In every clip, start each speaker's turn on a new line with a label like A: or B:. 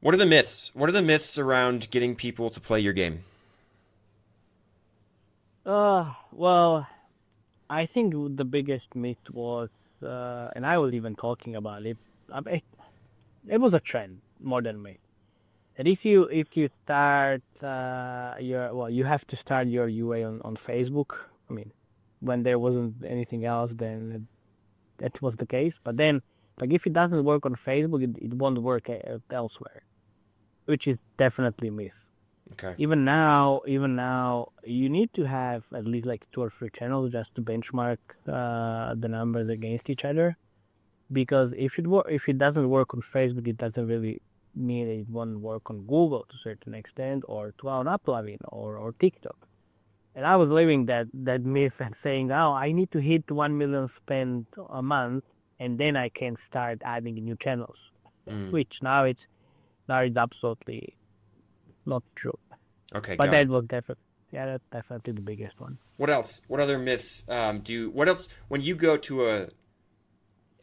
A: What are the myths? What are the myths around getting people to play your game?
B: Well, I think the biggest myth was, and I was even talking about it. It, it was a trend more than myth. And if you start you have to start your UA on Facebook. I mean, when there wasn't anything else, then that was the case. But then, like, if it doesn't work on Facebook, it won't work elsewhere, which is definitely myth.
A: Okay.
B: Even now, you need to have at least like two or three channels just to benchmark the numbers against each other. Because if it doesn't work on Facebook, it doesn't really mean it won't work on Google to a certain extent, or to an uploving or TikTok. And I was living that myth and saying, "Oh, I need to hit 1 million spend a month, and then I can start adding new channels."
A: Mm.
B: Which now it's absolutely not true.
A: Okay,
B: But
A: got it.
B: that was definitely, yeah, that's definitely the biggest one.
A: What else? What other myths what else when you go to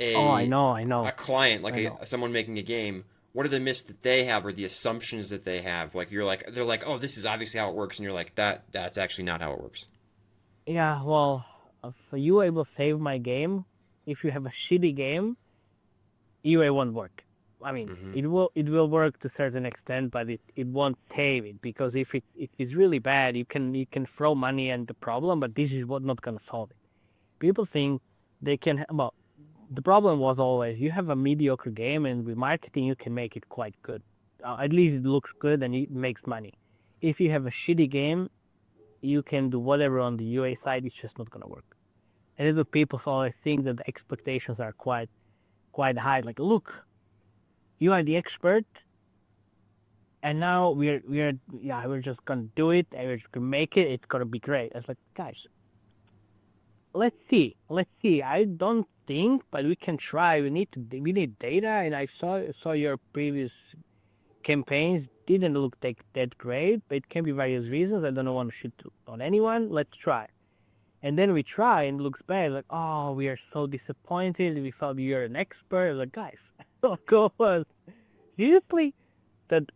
B: Oh, I
A: a
B: know, I
A: a
B: know,
A: client like
B: I know.
A: someone making a game, what are the myths that they have or the assumptions that they have? Like they're like, "Oh, this is obviously how it works." And you're like, That's actually not how it works."
B: Yeah, well, if you able to save my game, if you have a shitty game, UA won't work. I mean,
A: Mhm.
B: it will work to a certain extent, but it won't save it because if it is really bad, you can throw money at the problem, but this is what not gonna solve it. People think they can. Well, the problem was always you have a mediocre game, and with marketing you can make it quite good. At least it looks good and it makes money. If you have a shitty game, you can do whatever on the UA side, it's just not gonna work. And little people always think that the expectations are quite high. Like, look, you are the expert, and now we're just gonna do it, and we're just gonna make it. It's gonna be great. It's like, guys, let's see. I don't think, but we can try. We need data, and I saw your previous campaigns didn't look that great, but it can be various reasons. I don't want to shit on anyone. Let's try. And then we try and it looks bad. Like, oh, we are so disappointed. We thought you're an expert. Like, guys, oh, go on. Seriously?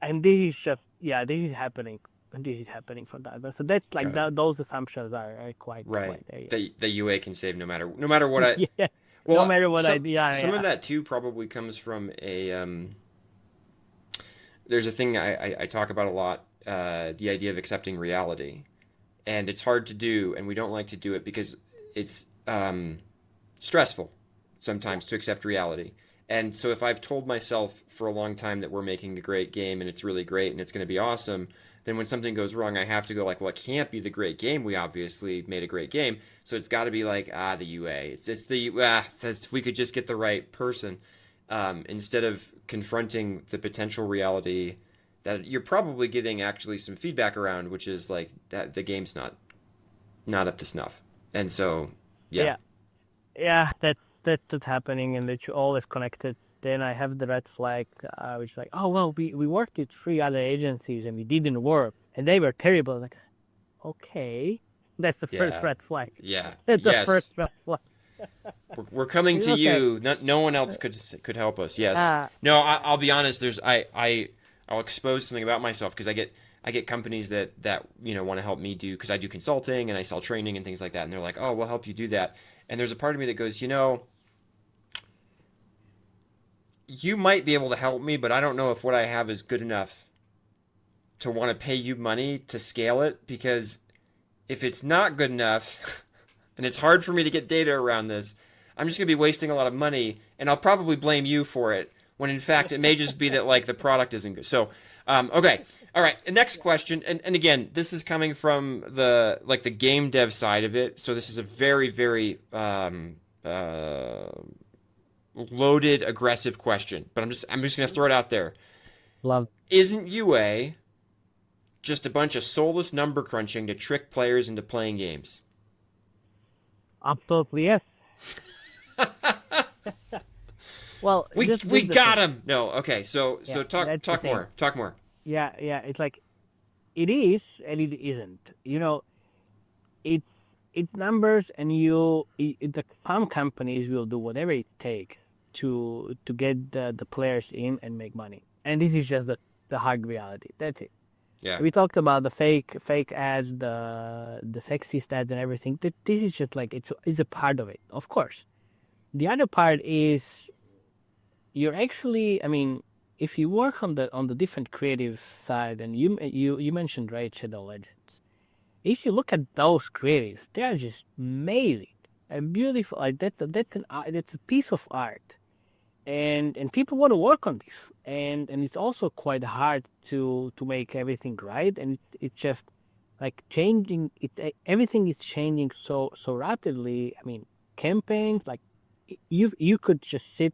B: And this is just, yeah, this is happening. And this is happening for that. So that's like
A: Got it.
B: those assumptions are quite
A: Right.
B: there. Yeah.
A: The UA can save no matter what I
B: Yeah. No
A: well,
B: matter what I do, yeah,
A: some of
B: yeah.
A: that too probably comes from a there's a thing I talk about a lot, the idea of accepting reality. And it's hard to do, and we don't like to do it because it's stressful sometimes to accept reality. And so if I've told myself for a long time that we're making a great game and it's really great and it's going to be awesome, then when something goes wrong, I have to go like, well, it can't be the great game. We obviously made a great game, so it's got to be like the UA. It's the we could just get the right person instead of confronting the potential reality that you're probably getting actually some feedback around, which is like that the game's not up to snuff. And so, yeah,
B: Yeah. Yeah, that's happening, and that you always connected. Then I have the red flag, which is like, oh well, we worked with three other agencies and it didn't work, and they were terrible. Like, okay, that's the first
A: yeah,
B: red flag.
A: yeah,
B: That's the first
A: yes.
B: red flag.
A: We're coming to
B: Okay.
A: you. No one else could help us. Yes.
B: Uh,
A: No, I'll be honest. I'll expose something about myself because I get companies that want to help me do because I do consulting and I sell training and things like that, and they're like, oh, we'll help you do that. And there's a part of me that goes, you might be able to help me, but I don't know if what I have is good enough to want to pay you money to scale it because if it's not good enough and it's hard for me to get data around this, I'm just going to be wasting a lot of money and I'll probably blame you for it when in fact it may just be that like the product isn't good. So, okay. All right. Next question. And again, this is coming from the game dev side of it. So this is a very, very, loaded, aggressive question, but I'm just gonna throw it out there.
B: love.
A: Isn't UA just a bunch of soulless number crunching to trick players into playing games?
B: Absolutely yes. Well,
A: We
B: just the
A: got
B: thing.
A: him. No, okay. So
B: Yeah, that's the
A: talk
B: thing.
A: more. Talk more.
B: Yeah, yeah. It's like it is and it isn't. It's it's numbers, and the farm companies will do whatever it takes to get the players in and make money. And this is just the the hard reality. That's it.
A: Yeah.
B: We talked about the fake ads, the sexist ads, and everything. This is just like it's a part of it, of course. The other part is you're actually, I mean, if you work on the different creative side, and you mentioned Raid Shadow Legends, if you look at those creatives, they are just amazing and beautiful. Like that's a piece of art, and people want to work on this, and it's also quite hard to make everything right, and it's just like changing it. Everything is changing so rapidly. I mean, campaigns like you could just sit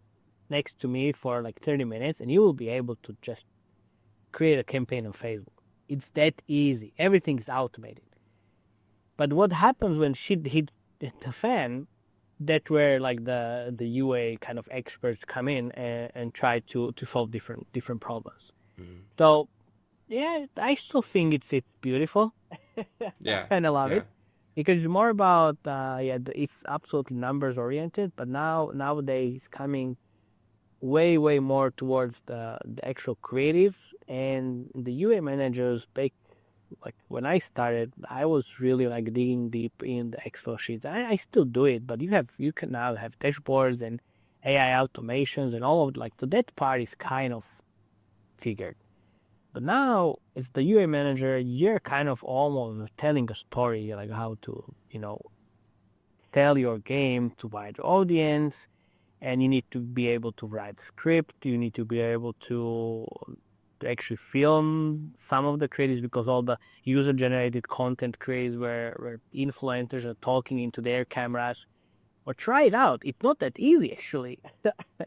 B: next to me for like 30 minutes and you will be able to just create a campaign on Facebook. It's that easy. Everything is automated. But what happens when shit hit the fan? That where like the UA kind of experts come in and try to solve different problems.
A: Mhm.
B: So yeah, I still think it's beautiful.
A: Yeah.
B: Kind of love
A: Yeah.
B: it because it's more about it's absolutely numbers oriented. But nowadays it's coming way more towards the actual creative and the UA managers. Like when I started, I was really like digging deep in the Excel sheets. I still do it, but you can now have dashboards and AI automations and all of like so that part is kind of figured. But now as the UA manager, you're kind of almost telling a story like how to, tell your game to wide audience, and you need to be able to write script. You need to be able to actually film some of the creatives because all the user generated content creatives where influencers are talking into their cameras. Or try it out. It's not that easy actually.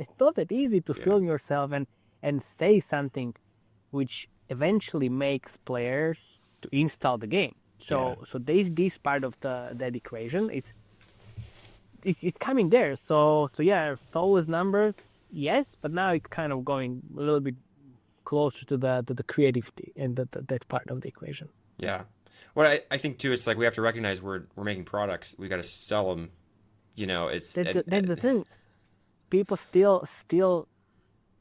B: It's not that easy to
A: Yeah.
B: film yourself and say something which eventually makes players to install the game. So this part of that equation is it's coming there. So yeah, always numbers, yes, but now it's kind of going a little bit closer to the creativity and that part of the equation.
A: Yeah. What I think too, it's like we have to recognize we're making products. We got to sell them. It's
B: That's the thing. People still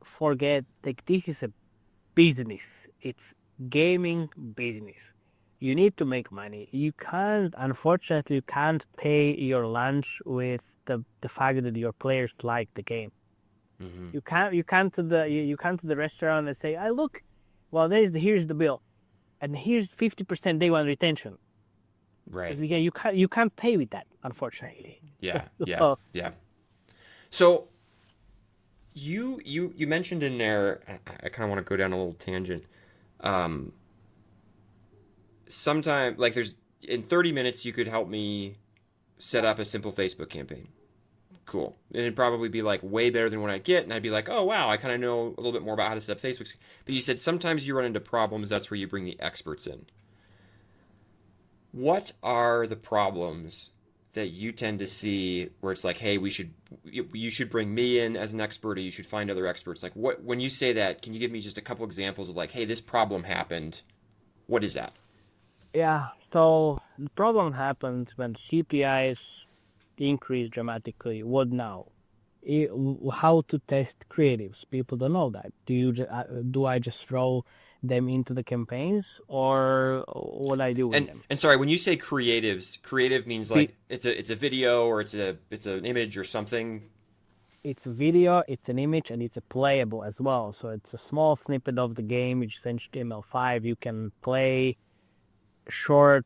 B: forget like this is a business. It's gaming business. You need to make money. Unfortunately, you can't pay your lunch with the fact that your players like the game.
A: Mhm.
B: You can't you come to the restaurant and say, "I look, well, here's the bill, and here's 50% day one retention."
A: Right.
B: Because you can't pay with that, unfortunately.
A: Yeah. Yeah.
B: So,
A: Yeah. So you mentioned in there, I kind of want to go down a little tangent. Um, Sometime like there's in 30 minutes you could help me set up a simple Facebook campaign. Cool. And it'd probably be like way better than what I'd get, and I'd be like, oh wow, I kind of know a little bit more about how to set up Facebook. But you said sometimes you run into problems. That's where you bring the experts in. What are the problems that you tend to see where it's like, hey, you should bring me in as an expert, or you should find other experts? Like what when you say that, can you give me just a couple examples of like, hey, this problem happened. What is that?
B: yeah, so the problem happens when CPIs increase dramatically. What now? How to test creatives? People don't know that. Do I just throw them into the campaigns, or what I do with
A: And
B: them?
A: and sorry, when you say creatives, creative means
B: Be-
A: like it's a video or it's an image or something.
B: It's a video, it's an image, and it's a playable as well. So it's a small snippet of the game, which is HTML5. You can play short,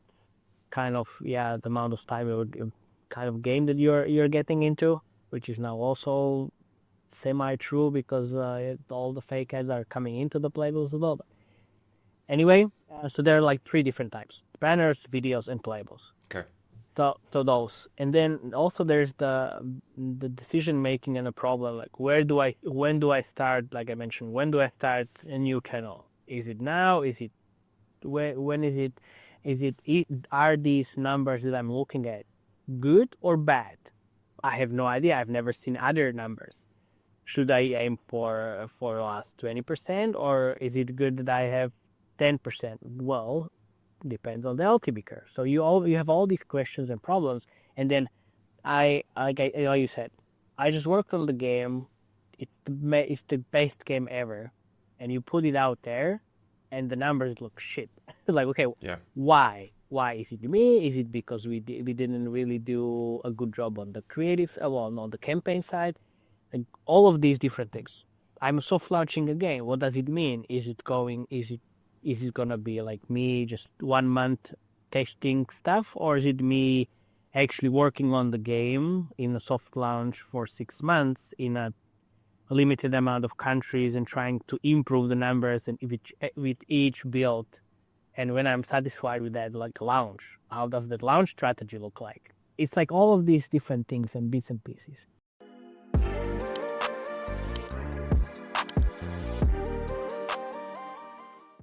B: kind of the amount of time kind of game that you're getting into, which is now also semi true because all the fake ads are coming into the playables as well. But anyway, so there are like three different types: banners, videos, and playables.
A: Okay.
B: So those, and then also there's the decision making and a problem. Like when do I start? Like I mentioned, when do I start a new channel? Is it now? Is it when is it? Are these numbers that I'm looking at good or bad? I have no idea. I've never seen other numbers. Should I aim for last 20%, or is it good that I have 10%? Well, depends on the LTV curve. So you have all these questions and problems, and then like you said, I just work on the game. It's the best game ever, and you put it out there, and the numbers look shit. Like, okay,
A: Yeah.
B: why? Why is it me? Is it because we didn't really do a good job on the creative, well, on the campaign side, and all of these different things. I'm soft launching a game. What does it mean? Is it going? Is it gonna be like me just 1 month testing stuff, or is it me actually working on the game in a soft launch for 6 months in a limited amount of countries and trying to improve the numbers and with each build. And when I'm satisfied with that, like launch, how does that launch strategy look like? It's like all of these different things and bits and pieces.